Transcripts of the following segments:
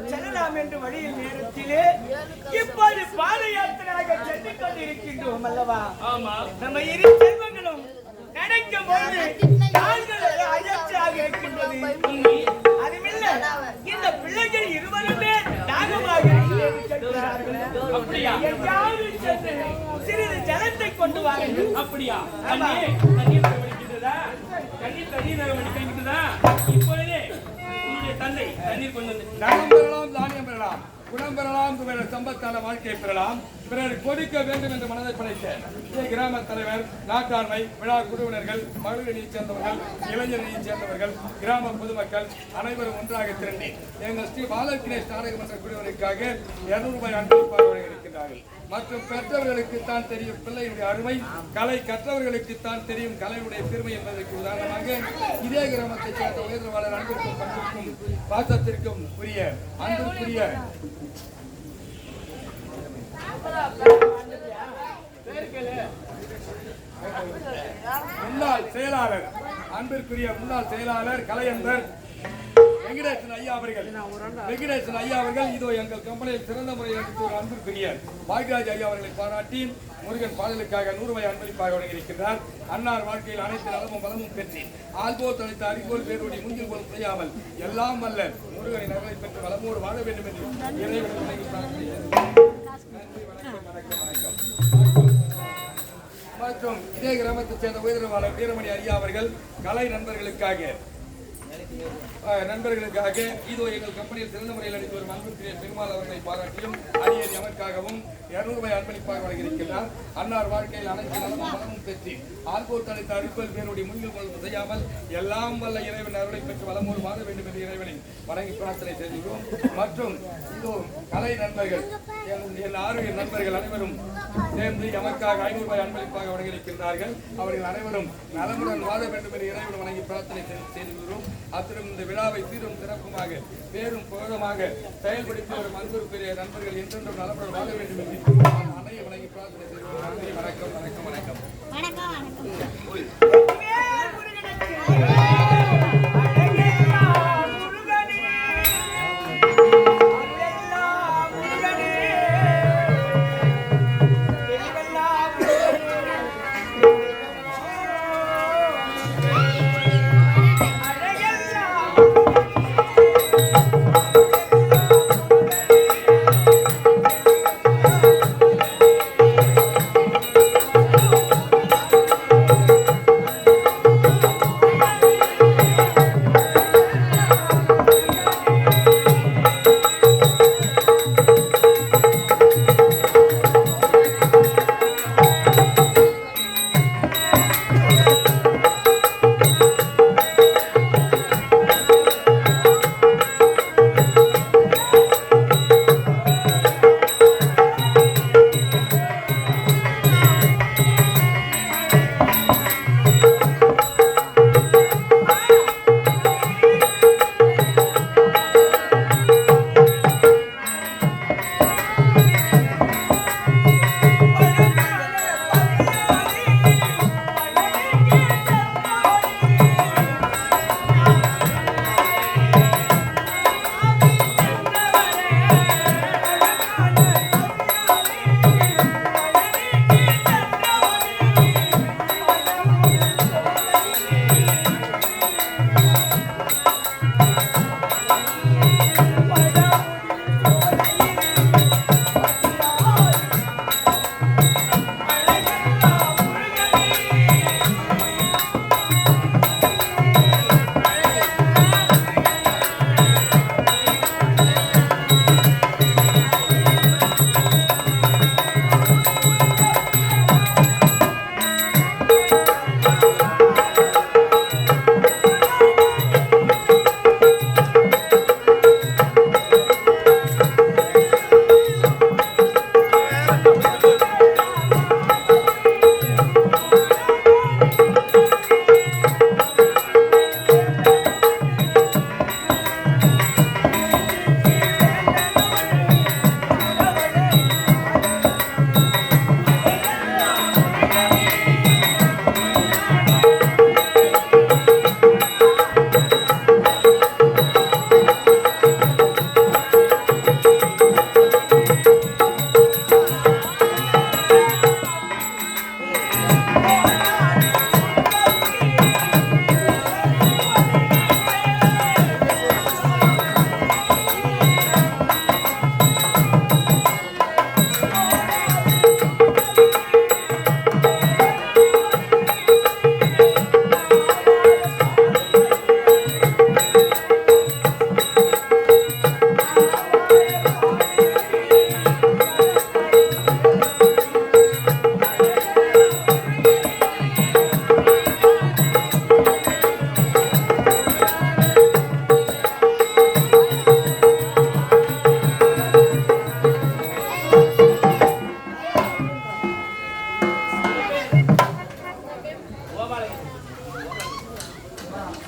செல்லலாம் என்று வழியில் நேரத்திலே இப்போது பாத யாத்திரையாக சென்று கொண்டிருக்கின்றோம் அல்லவா? நம்ம இரு செல்வங்களும் நினைக்கும் போது அயற்சியாக இருக்கின்றது. அதுமில்ல இந்த பிள்ளைகள் இருவருமே தாகமாக சிறிது ஜலத்தை கொண்டு வாருங்கள். அப்படியா? தண்ணீர் இப்பொழுதே தந்தை தண்ணீர் கொண்டு வந்து தனம் பெறலாம், தானியம் பெறலாம், குணம் பெறலாம், சம்பத்தான வாழ்க்கையை பெறலாம், பிறர் கொடுக்க வேண்டும் என்ற மனதை படைத்த கிராம தலைவர், நாட்டாண்மை, விழா குழுவினர்கள், மகளிரைச் சேர்ந்தவர்கள், இளைஞரைச் சேர்ந்தவர்கள், கிராம பொதுமக்கள் அனைவரும் ஒன்றாக திரண்டி எங்கள் ஸ்ரீ பாலகினேஷ் நாடக மன்ற குழுவினருக்காக 200 ரூபாய் அன்பளிப்பாக வழங்கியிருக்கிறார்கள். மற்றும் பெற்றவர்களுக்கு தான் தெரியும் பிள்ளையுடைய அருமை, கலை கற்றவர்களுக்கு தான் தெரியும் கலையுடைய பெருமை என்பதற்கு உதாரணமாக இதே கிராமத்தைச் சேர்ந்த உயர்வாளர் அன்பிற்கும் பண்பிற்கும் பாசத்திற்கும் உரிய அன்புக்குரிய முன்னாள் செயலாளர், அன்பிற்குரிய முன்னாள் செயலாளர் கலையன்பர் வெங்கடேசன் ஐயா அவர்கள் இதோ எங்கள் கம்பெனியில் சிறந்த முறையில் ஒரு அன்பிற்குரிய பாக்யராஜ் ஐயா அவர்களை பாராட்டி முருகன் பாடலுக்காக 100 ரூபாய் அன்பளிப்பாக வழங்கியிருக்கிறார். அன்னார் வாழ்க்கையில் அனைத்து நலமும் பலமும் பெற்று ஆள்போல் தளித்த அறிவோல் பேரோடி முந்தில் போல் செய்யாமல் எல்லாம் வல்ல முருகனின் நகலை பெற்று வளமோடு வாழ வேண்டும் என்று மற்றும் இதே கிராமத்தைச் சேர்ந்த உயர்வாளர் வீரமணி ஐயா அவர்கள் கலை நண்பர்களுக்காக இதோ எங்கள் கம்பெனியில் சிறந்த முறையில் அளித்து வரும் அன்புக்குரிய பெருமாள் அவர்களை பாராட்டியும் அடியேன் எமக்காகவும் 200 ரூபாய் அன்பளிப்பாக வழங்கியிருக்கிறார். அன்னார் வாழ்க்கையில் அனைத்து நலமும் மனமும் பெற்று ஆள்போல் தளித்த அடிப்பல் பேருடைய முன்னில் கொள்வது செய்யாமல் எல்லாம் வல்ல இறைவன் அருளை பெற்று வளமோடு வாழ வேண்டும் என்று இறைவனை வணங்கி பிரார்த்தனை செய்கிறோம். மற்றும் இதோ கலை நண்பர்கள் என் ஆரோக்கிய நண்பர்கள் அனைவரும் சேர்ந்து எமக்காக 500 ரூபாய் அன்பளிப்பாக வழங்கியிருக்கின்றார்கள். அவர்கள் அனைவரும் நலமுடன் வாழ வேண்டும் என்று இறைவனை வணங்கி பிரார்த்தனை செய்துகிறோம். அத்துடன் இந்த விழாவை சீரும் சிறப்புமாக பேரும் புகழமாக செயல்படுத்தி வரும் அன்புக்குரிய நண்பர்கள் என்றென்றும் நலமுடன் வாழ வேண்டும் என்று அன்னையை வணங்கி பிரார்த்தனை செய்கிறோம். நன்றி, வணக்கம், வணக்கம், வணக்கம்.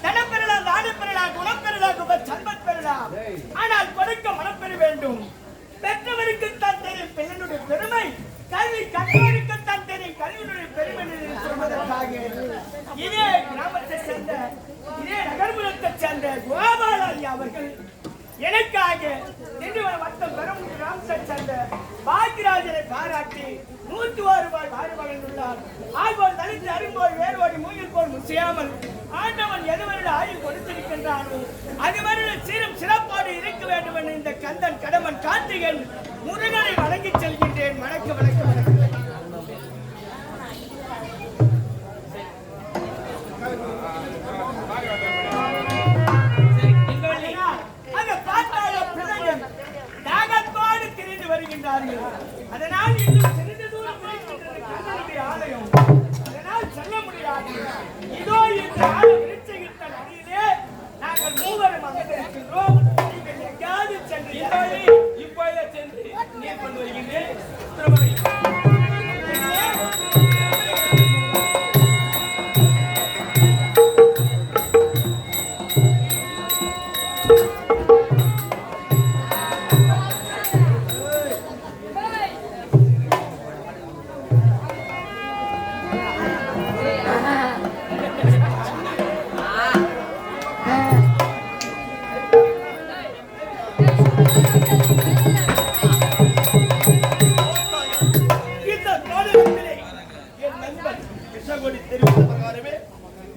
தனம் பெறலாம், தானம் பெறலாம், குணம் பெறலாம், சம்பத் பெறலாம். ஆனால் கொடுக்க மனம் பெற வேண்டும். பெற்றவருக்குத்தான் தெரியும் பெண்ணுடைய பெருமை, கல்வி கற்றவருக்குத்தான் தெரியும் கல்வியுடைய பெருமை என்று சொல்வதற்காக இதே கிராமத்தை சேர்ந்த, இதே நகர்புறத்தை சேர்ந்த கோபாலாரி அவர்கள் எனக்காக இன்று வட்டம் பெறும் கிராமத்தை சேர்ந்த பாக்கியராஜனை பாராட்டி 106 ரூபாய் வாரி வழங்கியுள்ளார். ஆழ்வோர் தனித்து அரும்போல் வேறுவோடி மூங்கில் போல் முசியாமல் ஆண்டவன் எதுவரை ஆயுள் கொடுத்திருக்கின்றானோ அதுவரை சீரும் சிறப்போடு இருக்க வேண்டும் என இந்த கந்தன் கடமன் கார்த்திகன் முருகனை வணங்கி செல்கின்றேன். வணக்க வணக்க வணக்கம். வருகின்றார்கள். அதனால் இன்னும் சிறிது தூரம் இருக்கின்றது கந்தனுடைய ஆலயம். அதனால் செல்ல முடியாது. இதோ இந்த ஆலய விருட்சகிட்ட நதியிலே நாங்கள் மூவரும் அமர்ந்திருக்கின்றோம். நீங்கள் எங்காவது சென்று இப்போதே சென்று நீர் கொண்டு வருகின்றேன்.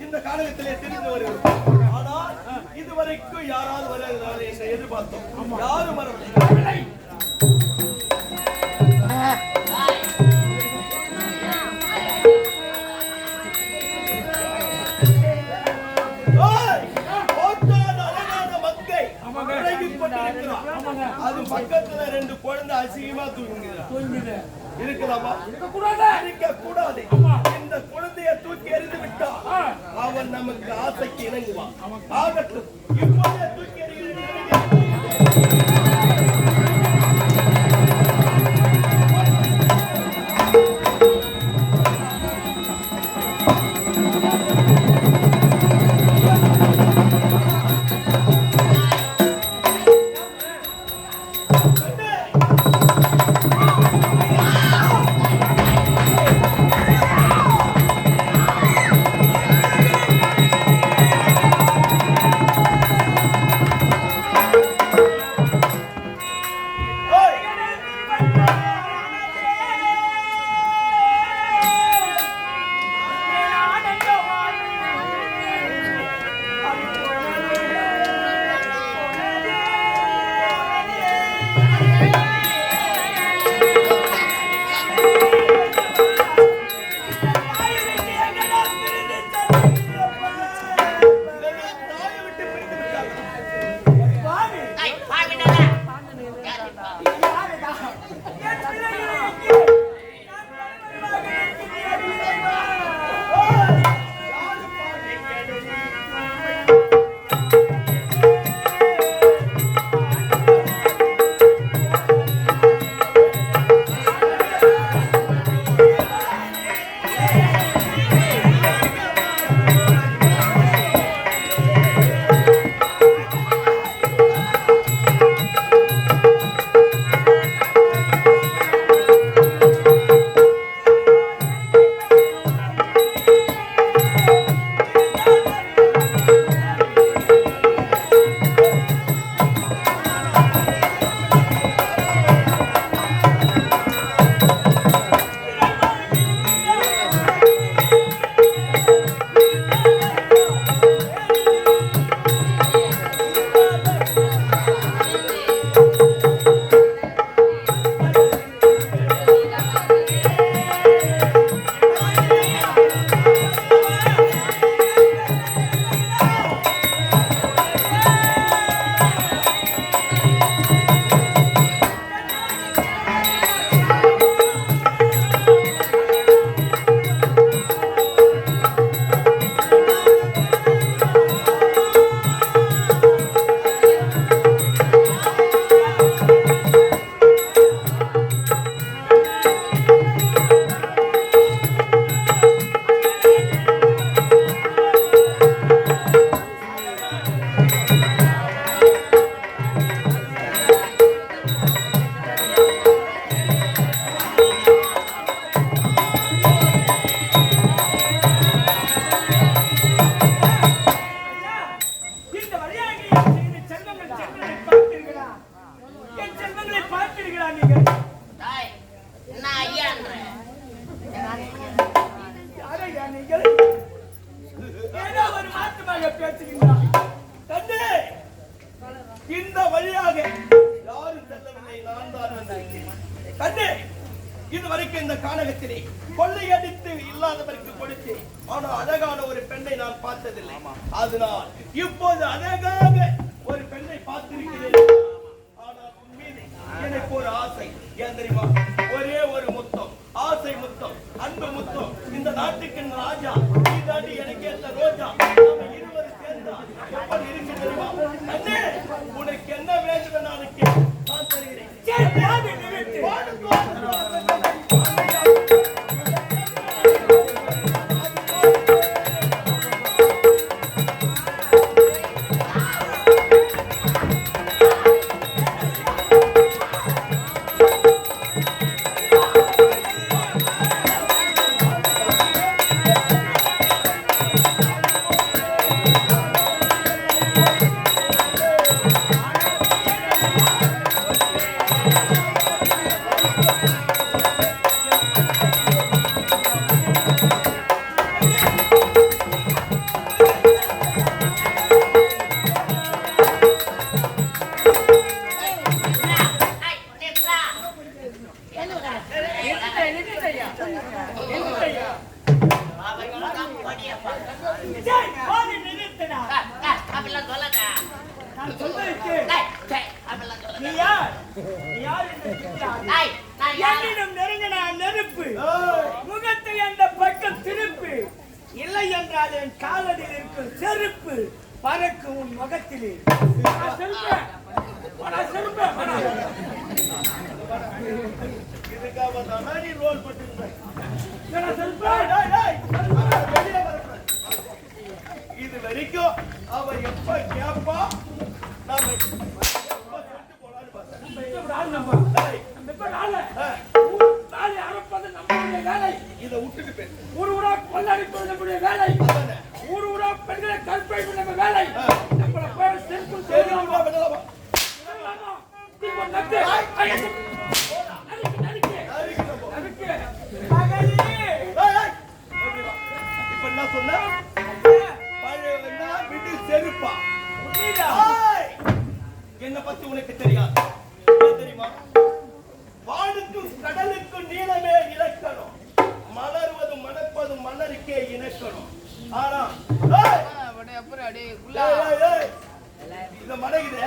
இந்த காலகட்டத்திலே தெரிந்து வருகிறது. ஆனால் இதுவரைக்கும் யாராவது வருகிறார்கள் என்று எதிர்பார்த்தோம். யாரும் வரவில்லை. அது பக்கத்துல 2 குழந்தை அசிங்கமா தூங்குது. இருக்கலாமா? இருக்க கூடாது. இந்த குழந்தைய தூக்கி எறிந்து விட்டால் அவன் நமக்கு ஆசைக்கு இணங்குவான். ஆகட்டும், இப்போதே தூக்கி இந்த கானகத்திலே கொள்ளையடித்து இல்லாதவருக்கு கொடுத்து ஆனால் அழகான ஒரு பெண்ணை நான் பார்த்ததில்லை. அதனால் இப்போது அழகாக ஒரு பெண்ணை பார்த்திருக்கிறேன். ஆனால் உன் மீது எனக்கு ஒரு ஆசை. ஏன் தெரியுமா? ஒரே ஒரு முத்தம், ஆசை முத்தம், அன்பு முத்தம். இந்த நாட்டுக்கு ராஜா நீ தாண்டி எனக்கு ஏற்ற ரோஜா. நாம இருவரும் சேர்ந்தா எப்படி இருக்கு தெரியுமா? அண்ணே, உனக்கு என்ன வேண்டும் நாளைக்கு நான் தருகிறேன். என்னிடம் நெருங்கின நெருப்பு முகத்தை அந்த பக்கம் திருப்பு, இல்லை என்றால் என் காலடியில் இருக்கும் செருப்பு பறக்கும் உன் முகத்திலே. இதுக்காக தானா நீ ரோல் போட்டு இது வரைக்கும் அவ எப்ப கேப்பா நாம இதை விட்டுட்டு பேசு. ஊர் ஊரா கொள்ளடிப்பது வேலை, ஊர் ஊரா பெண்களை கற்பழிப்பது நம்ம வேலை. நம்மள பேர் செருப்பு இப்ப என்ன சொன்ன? பழைய விட்டு செருப்பா? என்ன பத்தி உனக்கு தெரியாது. தெரியுமா? வானுக்கும் கடலுக்கும் நீளமே இலக்கணம், மலர்வதும் மணப்பதும் மலருக்கே இணக்கணும். ஆனா இந்த மலகுது,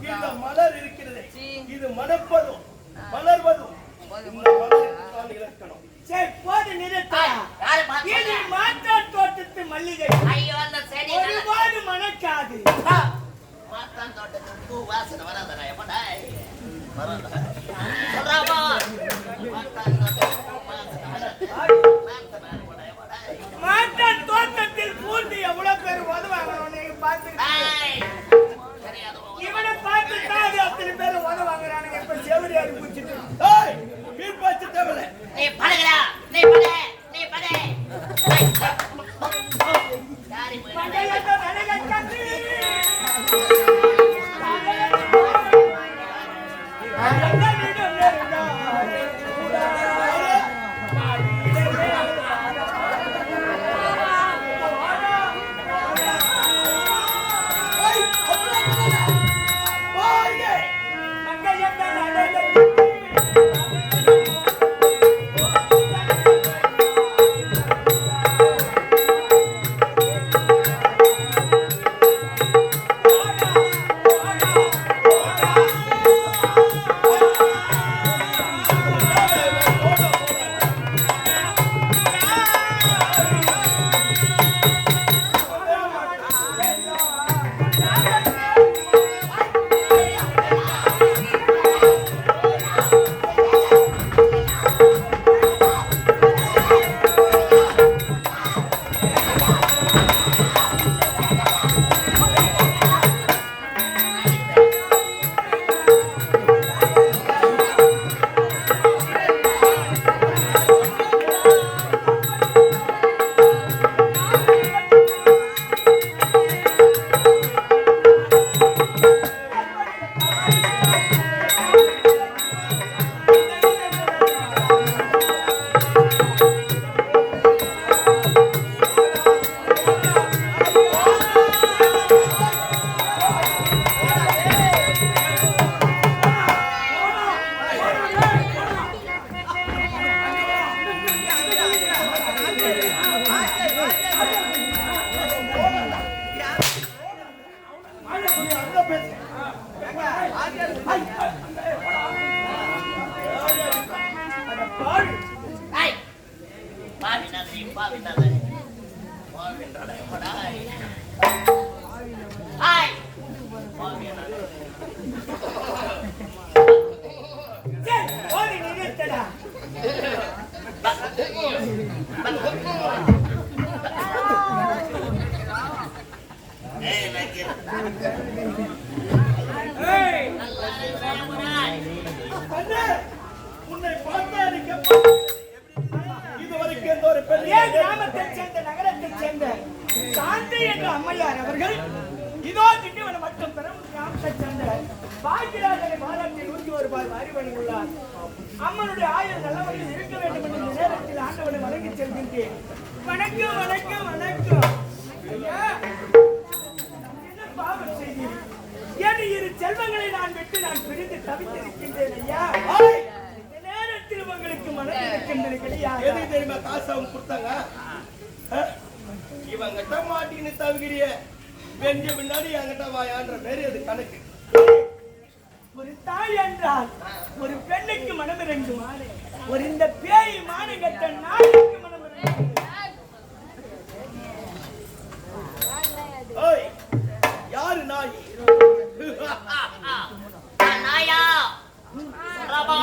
இந்த மலர் இருக்கிறது, இது மணப்பதும் மலர்வதும் இந்த மலருக்குத்தான் இலக்கணம். சரி, போது நிறுத்தா. இது மாற்றான் தோட்டத்து மல்லிகை, ஒருபாடு மணக்காது. மாத்தான் தோட்டத்துக்கு பூ வாசனை வராதடா எப்படா மாற்றான் தோட்டத்தில் பூண்டு எவ்வளவு பேர் உதவாங்க பார்த்துருக்கேன். இவனை பார்த்துட்டா அது அத்தனை பேர் உதவாங்கிறானுங்க. இப்ப செவரியாரு பூச்சிட்டு வீழ்பாச்சு தேவல நீ படுகிறா, நீ படு, நீ படு. ஹாய் சரி, ஓடி நிறுத்தடா. ஏய் நக்கீர் ஏய் அண்ணே, உன்னை பார்த்தா எனக்கு இதுவரைக்கும் எந்த ஒரு பெரிய ஏன் கிராமத்தைச் சேர்ந்த நகரத்தைச் சேர்ந்த சாந்தி என்ற அம்மையார் அவர்கள் இதோ திண்டிவனம் மட்டும் பெரும் கிராமத்தைச் சேர்ந்த பாக்கியராஜனை பாராட்டில் 101 ரூபாய் வாரி வழங்கியுள்ளார். அம்மனுடைய ஆயுள் நல்லவர்கள் இருக்க வேண்டும் என்ற இந்த நேரத்தில் ஆண்டவனை வணங்கி செல்கின்றேன். வணக்கம் வணக்கம் வணக்கம். ஐயா, என்ன பாவம் செய்தீர்? என் இரு செல்வங்களை நான் விட்டு நான் பிரிந்து தவித்திருக்கின்றேன் ஐயா. இந்த நேரத்தில் உங்களுக்கு மனதில் இருக்கின்றது கிடையாது. எதுக்கு தெரியுமா காசு அவங்க கொடுத்தாங்க? இவங்கிட்ட மாட்டின்னு தவிக்கிறிய வெஞ்ச பின்னாடி என்கிட்ட வாயான்ற பேரு அது கணக்கு. ஒரு தாய் என்றால் ஒரு பெண்ணுக்கு மனமிரங்கும். ஒரு இந்த பேய் மானகட்ட நாய்க்கு மனமிரங்கும். ஓய், யாரு நாய்? நாயா ரபா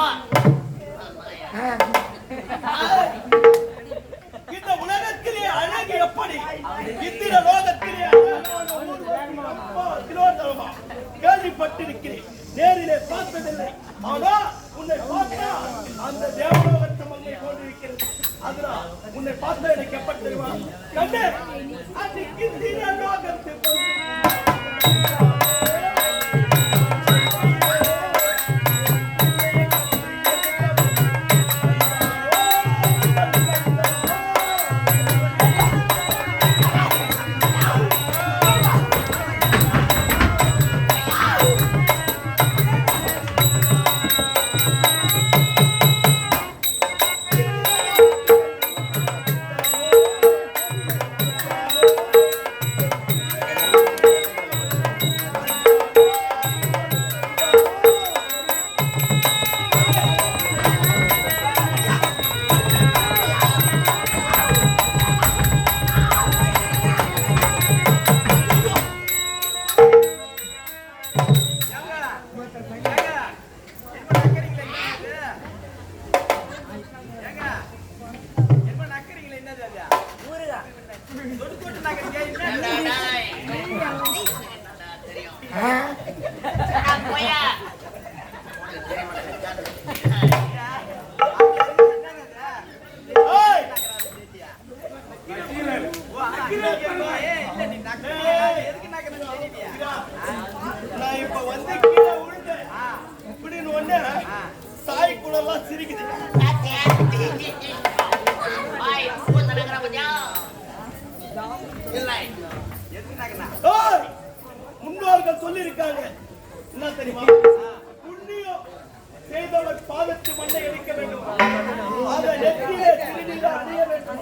இந்த உலகத்திலே அழகு எப்படி? இந்திர லோகத்திலே அழகான ஊர்வலம் அப்பா திலோத்தமமா கேள்விப்பட்டிருக்கிறேன். நேரிலே பார்த்ததில்லை. ஆனா உன்னை பார்த்தா அந்த தேவலோகத்தை மங்கை கொண்டிருக்கிறது. அதனால் உன்னை பார்த்தா எனக்கு எப்படி தெரியுமா? கண்ணே, அந்த இந்திர லோகத்தை நான் இப்ப வந்து கீழே விழுந்தேன். இப்படின்னு ஒண்ணு சாய் குளம்லாம் சிரிக்குது. பாய் பூத்தனகர பத்தியா இல்லை ஓய், முன்னோர்கள் சொல்லியிருக்காங்க. என்ன தெரியுமா? புண்ணியம் செய்தவர் பாதத்து மண்ணை அடிக்க வேண்டும். அதை நெற்றியிலே திருநீரை அணிய வேண்டும்.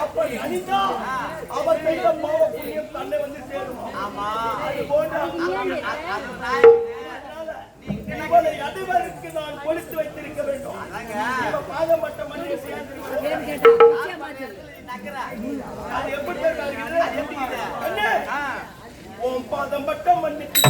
அப்படி அணிந்தா அவர் செய்த பாவ புண்ணியம் தன்னை வந்து சேரும். அது போன்ற இவனை அடிவருக்கு நான் கொடுத்து வைத்திருக்க வேண்டும். இவன் பாதம் மட்ட மண்ணை சேர்ந்து அது எப்படி அண்ணே, உன் பாதம் பட்ட மண்ணுக்கு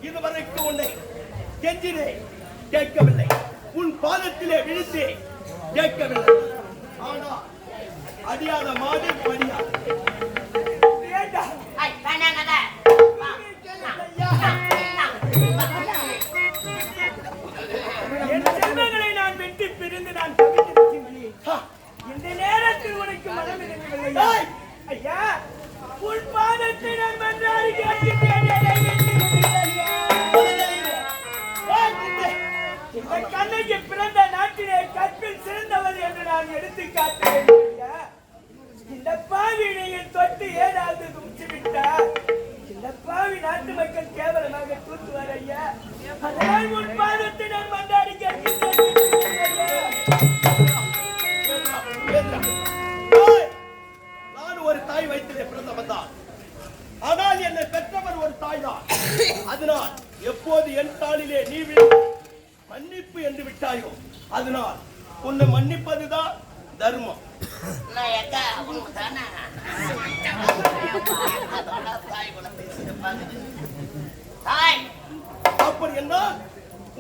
இதுவரைக்கும் உன்னை கெஞ்சினே கேட்கவில்லை. உன் பாதத்திலே விழுந்தே கேட்கவில்லை. ஆனா அடியாத மாடு படியாது. வேண்டாம். ஐய், வேணாங்கத. வா. என் செல்வங்களை நான் விட்டு பிரிந்து நான் தவித்திருக்கின்றேன். இந்த நேரத்தில் உனக்கு மனம் இறங்கவில்லையா? ஐயா, உன் பாதத்தை நான் மன்றாடி கேட்கின்றேன். என்னை விட்டு விடுங்கள் ஐயா. இந்த கண்ணைக்கு பிறந்த நாட்டிலே கற்பில் சிறந்தவர் என்று நான் எடுத்து காட்டுவேன் ஐயா. இந்த பாவி நீங்கள் தொட்டு ஏதாவது தும்பிச்சுவிட்டார் இந்த பாவி நாட்டு மக்கள் கேவலமாக தூத்துவார் ஐயா. அதனால் உன் பாதத்தை நான் மன்றாடி கேட்கின்றேன். நான் ஒரு தாய் வயிற்றிலே பிறந்தவன் தான். ஆனால் என்னை பெற்றவர் ஒரு தாய் தான். அதனால் எப்போது என் தாளிலே நீ மன்னிப்பு என்று விட்டாயோ அதனால் உன்னை மன்னிப்பதுதான் தர்மம். நான் எங்க உனக்கு தானே அதோட தாய் குழந்தை சிறப்பாகுது. தாய் அப்படி என்றால்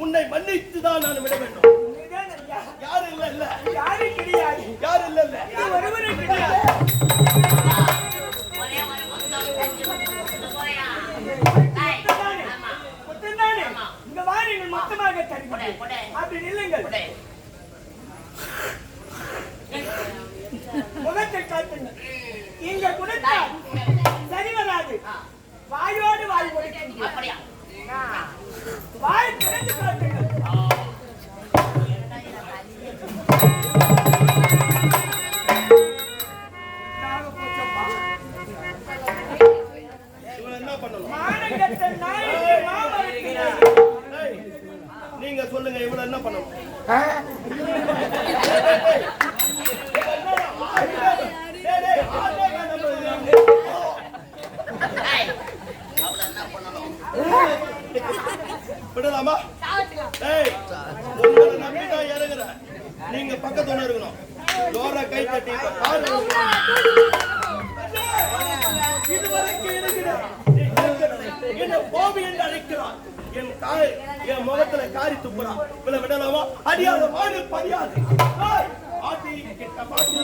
உன்னை மன்னித்துதான் நான் விட வேண்டும். இதுதான் ஐயா. யாரு இல்ல இல்ல யாரும் கிடையாது. யாரு இல்ல இல்ல இது ஒருவரும் கிடையாது. ஒரே ஒரு முத்தம் தந்து கொண்டு போயா. தாய் முத்தம்தானே? ஆமா முத்தம்தானே? ஆமா. இங்க வாருங்கள் மொத்தமாக தருகிறேன். கொடை. அப்படி நில்லுங்கள். கொடை. முகத்தை காட்டுங்கள். இங்க குணத்தால் சரி வராது. வாயோடு வாய் ஒழிக்கின்றீர்கள். அப்படியா? வாய் திறந்து காட்டுங்கள். இவனை என்ன பண்ணணும்? மானங்கெட்ட நாய்க்கு மாமரத்தினார். ஏய், நீங்க சொல்லுங்க இவனை என்ன பண்ணணும்? தாய் அவளை என்ன பண்ணணும்? விடலாமா? ஏய், உங்களை நம்பிதான் இறங்குறேன். நீங்க பக்கத்துல இருக்கணும். ஜோரா கை தட்டி இப்ப பாரு. இதுவரைக்கும் இருக்கிறேன். நீ கேட்கவில்லை. என்னை கோபி என்று அழைக்கிறான். என் தாய் என் முகத்துல காரி துப்புறான். இவளை விடலாமா? அடியாத மாடு படியாது. ஏய், ஆட்டி கிட்ட மாட்டி.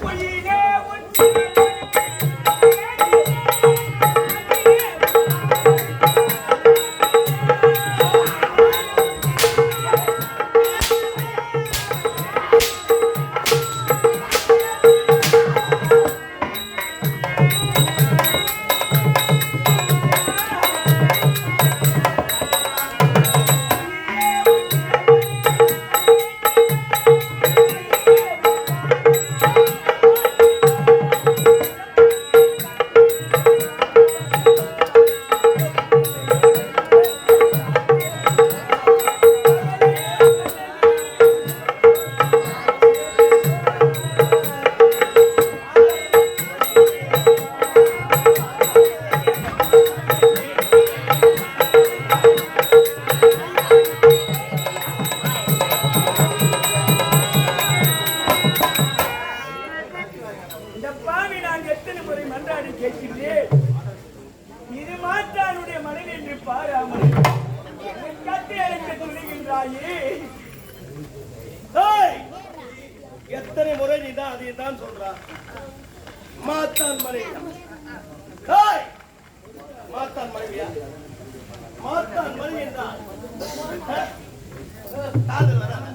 பொய்யிலே ஒன்று இந்த பாவி நான் எத்தனை முறை மன்றாடி கேட்கின்றேன். இது மாற்றானுடைய மனைவி என்று பாராமல் கட்டி அழைக்க துணிகின்றாயே. ஏய், எத்தனை முறை நீ தான் அதை தான் சொல்றா? மாத்தான் மனைவியா? ஏய், மாத்தான் மனைவியா? மாத்தான் மனைவி என்றால் காதல் வராதா?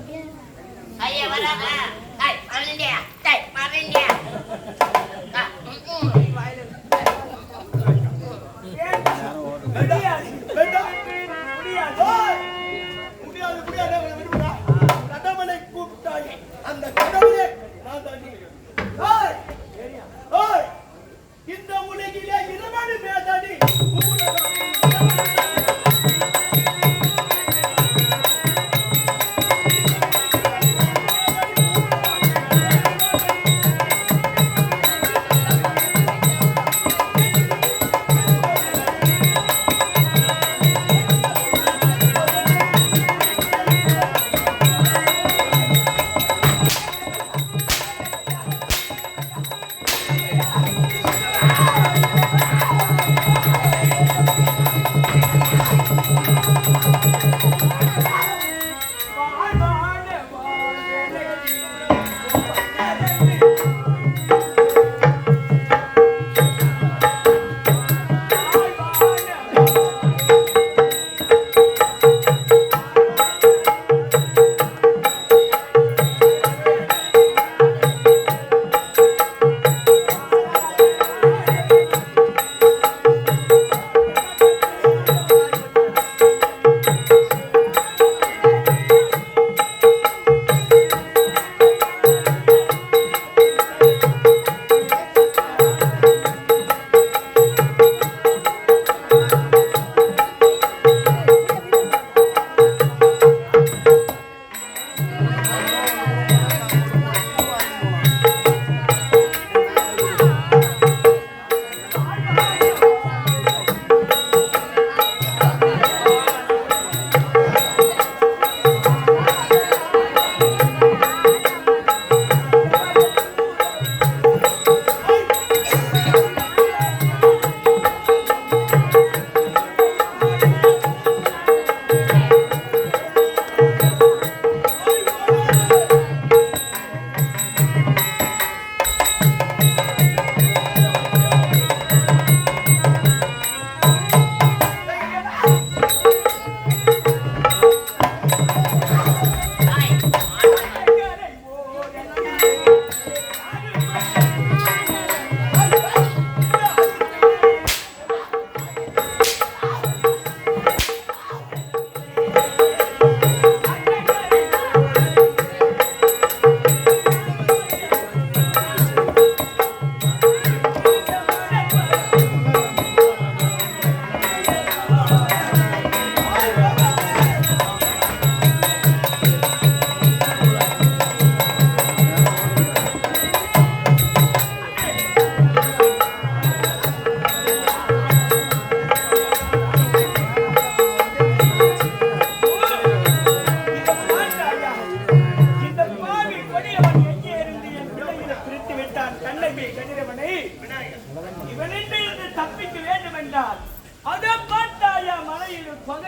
ஐயா வராங்க. டேய் மறந்துட்டியா? டேய் மறந்துட்டியா? முடியாது வேண்டாம். முடியாது. ஏய், முடியாது முடியாது அவனை விடுடா. கடவுளை கூப்பிட்டாயே அந்த கடவுளே நான் தான். ஏய், ஏய், இந்த உலகிலே இருமணி மேதாடி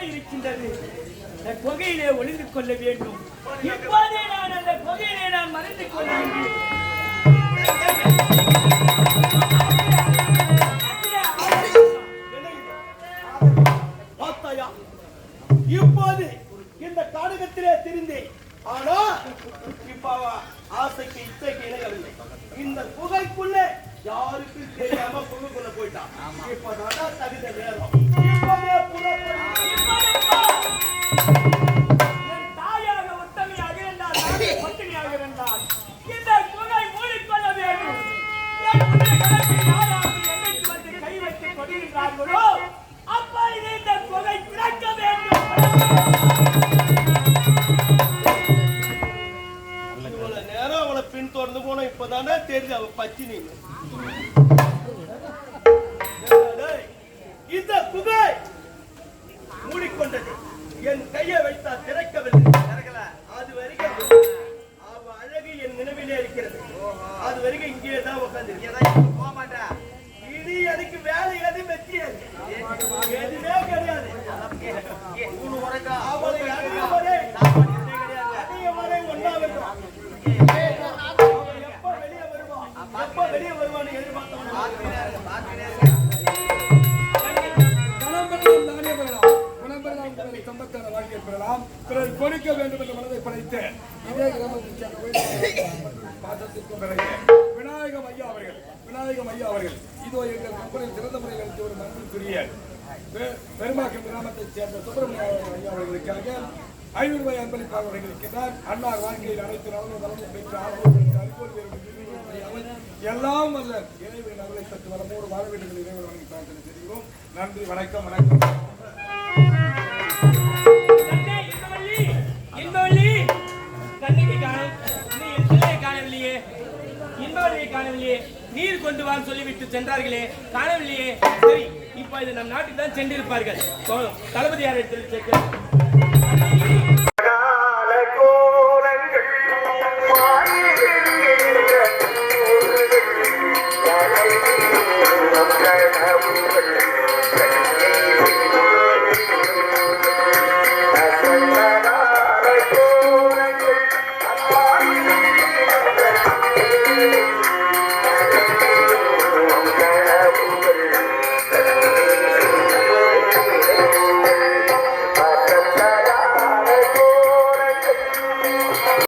இருக்கின்றது. அந்த குகையிலே ஒளிந்து கொள்ள வேண்டும். இப்போதே நான் அந்த குகையிலே நான் மறைந்து கொள்ள வேண்டும். பார்த்தாயா இப்போது இந்த காடகத்திலே திரிந்தேன். ஆனா இப்ப அவ ஆசைக்கு இச்சைக்கு இணங்கவில்லை. இந்த குகைக்குள்ளே யாருக்கும் தெரியாம குகைக்குள்ள போயிட்டான். இப்பதான் தகுந்த நேரம். இப்போதே என் தாயாக உத்தமியாக இருந்தால் நானே பட்டினியாக இருந்தால் இந்த குகை மூடிக்கொள்ள வேண்டும். என் உடைய கணக்கில் யாராவது என்னைக்கு வந்து கை வைத்து கொண்டிருக்கிறார்களோ அப்பொழுது இந்த குகை திறக்க வேண்டும். இவ்வளவு நேரம் அவளை பின் தொடர்ந்து போன இப்பதானே தெரியுது அவ பச்சினி. இந்த குகை மூடிக்கொண்டது. என் கையை வைத்தா திறக்கவில்லை. அது வரைக்கும் அவ அழகு என் நினைவிலே இருக்கிறது. அது வரைக்கும் இங்கே தான் உட்காந்து போக மாட்டா. இனி எனக்கு வேலை எது வெற்றியாது எதுவே கிடையாது. அவளை அடைய வரை ஒன்னா இருக்கும். எப்ப வெளியே வருவான்னு எதிர்பார்த்தவன் சம்பத்தான வாழ்க்கை பெறலாம். பிறர் கொடுக்க வேண்டும் என்ற மனதை படைத்து இதே கிராமத்தைச் சேர்ந்த பாசத்திற்கும் பிறகு விநாயகம் ஐயா அவர்கள் இதோ எங்கள் கம்பெனியில் சிறந்த முறையில் நடத்தி ஒரு மண்புக்குரிய பெருமாக்கம் கிராமத்தைச் சேர்ந்த சுப்பிரமணிய ஐயா அவர்களுக்காக 500 ரூபாய் அன்பளிப்பாக வழங்கியிருக்கிறார். அன்னார் வாழ்க்கையில் அனைத்து நலனும் வளமும் பெற்று எல்லாம் அல்ல இறைவன் நலனை பெற்று வளமோடு வாழ வேண்டும் என்று இறைவன் வழங்கி பிரார்த்தனை செய்கிறோம். நன்றி, வணக்கம். காணவில்லையே. நீர் கொண்டு வான்னு சொல்லிவிட்டு சென்றார்களே, காணவில்லையே. சரி, இப்ப இது நம் நாட்டுக்கு தான் சென்றிருப்பார்கள். தளபதியார் இடத்தில் சேர்க்க